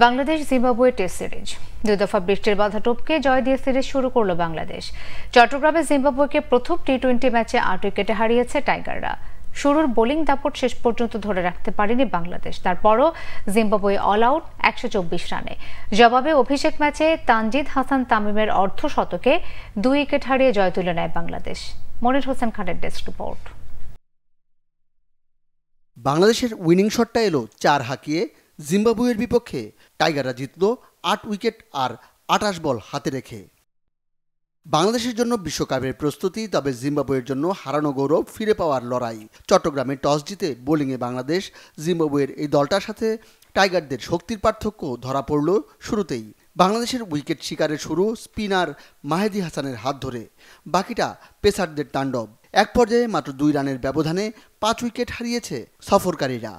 Bangladesh Zimbabwe test series 2 দফা বৃষ্টির বাধা টপকে জয় দিয়ে সিরিজ শুরু করল বাংলাদেশ। চট্টগ্রামে জিম্বাবুয়েকে প্রথম টি-20 ম্যাচে 8 উইকেটে হারিয়েছে টাইগাররা। শুরুর বোলিং দাপট শেষ পর্যন্ত ধরে রাখতে পারেনি বাংলাদেশ। তারপরও জিম্বাবুয়ে অল আউট 124 রানে। জবাবে অভিষেক ম্যাচে তানজিদ হাসান তামিমের অর্ধশতকে 2 উইকেট হারিয়ে জয় তুলে নেয় বাংলাদেশ। মনির হোসেন খানের ডেস্ক রিপোর্ট। বাংলাদেশের উইনিং শটটা এলো 4 হাঁকিয়ে। জিম্বাবুয়ের বিপক্ষে টাইগাররা জিতল 8 উইকেট আর 28 বল হাতে রেখে। বাংলাদেশের জন্য বিশ্বকাপের প্রস্তুতি, তবে জিম্বাবুয়ের জন্য হারানো গৌরব ফিরে পাওয়ার লড়াই। চট্টগ্রামে টস জিতে বোলিংয়ে বাংলাদেশ। জিম্বাবুয়ের এই দলটার সাথে টাইগারদের শক্তির পার্থক্য ধরা পড়ল শুরুতেই। বাংলাদেশের উইকেট শিকারের শুরু স্পিনার মাহেদী হাসানের হাত ধরে, বাকিটা পেসারদের তাণ্ডব। এক পর্যায়ে মাত্র 2 রানের ব্যবধানে 5 উইকেট হারিয়েছে সফরকারীরা।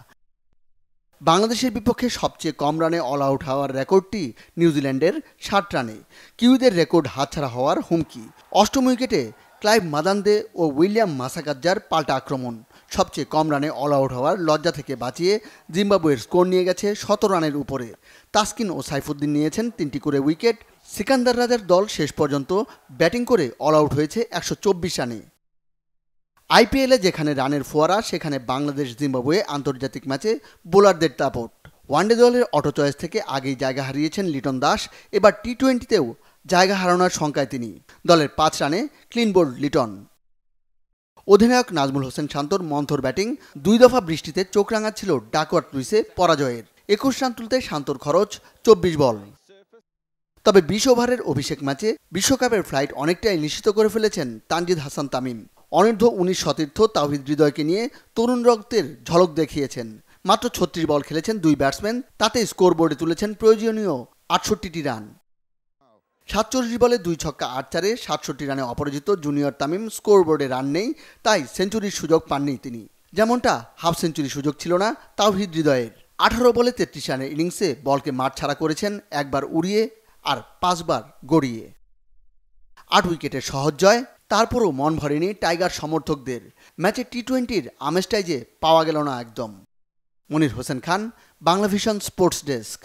বাংলাদেশের বিপক্ষে সবচেয়ে কম রানে অল আউট হওয়ার রেকর্ডটি নিউজিল্যান্ডের 60 রানে। কিউইদের রেকর্ড হাতছাড়া হওয়ার হুমকি। অষ্টম উইকেটে ক্লাইভ মাদান্দে ও উইলিয়াম মাসাকাজ্জার পাল্টা আক্রমণ। সবচেয়ে কম রানে অল আউট হওয়ার লজ্জা থেকে বাঁচিয়ে জিম্বাবুয়ের স্কোর নিয়ে গেছে 17 রানের উপরে। তাসকিন ও সাইফুদ্দিন নিয়েছেন 3টি করে উইকেট। সিকান্দার রাজার দল শেষ পর্যন্ত ব্যাটিং করে অল আউট হয়েছে 124 রানে। আইপিএলে যেখানে রানের ফোয়ারা, সেখানে বাংলাদেশ জিম্বাবুয়ে আন্তর্জাতিক ম্যাচে বোলারদের দাপট। ওয়ানডে দলের অটো চয়েস থেকে আগেই জায়গা হারিয়েছেন লিটন দাস। এবার টি-20তেও জায়গা হারানোর শঙ্কায় তিনি। দলের 5 রানে ক্লিন বোল্ড লিটন। অধিনায়ক নাজমুল হোসেন শান্তর মন্থর ব্যাটিং। 2 দফা বৃষ্টিতে চোখ রাঙাচ্ছিল ডাকওয়ার্থ লুইসে পরাজয়ের। 21 রান তুলতে শান্তর খরচ 24 বল। তবে 20 ওভারের অভিষেক ম্যাচে বিশ্বকাপের ফ্লাইট অনেকটাই নিশ্চিত করে ফেলেছেন তানজিদ হাসান তামিম। অনূর্ধ্ব 19 সতীর্থ তাওহিদ হৃদয়কে নিয়ে তরুণ রক্তের ঝলক দেখিয়েছেন। মাত্র 36 বল খেলেছেন 2 ব্যাটসম্যান, তাতে স্কোর বোর্ডে তুলেছেন প্রয়োজনীয় 68টি রান। 47 বলে 2 ছক্কা 8 চারে 67 রানে অপরাজিত জুনিয়র তামিম। স্কোর বোর্ডে রান নেই, তাই সেঞ্চুরির সুযোগ পাননি তিনি। যেমনটা হাফ সেঞ্চুরি সুযোগ ছিল না তাওহিদ হৃদয়ের। 18 বলে 33 রানের ইনিংসে বলকে মাঠ ছাড়া করেছেন, একবার উড়িয়ে আর 5 বার গড়িয়ে। 8 উইকেটের সহজ জয়। তারপরও মন ভরেনি টাইগার সমর্থকদের। ম্যাচে টি-20-র আমেজটাই যে পাওয়া গেল না একদম। Monir Hossain Khan, Bangla vision sports desk.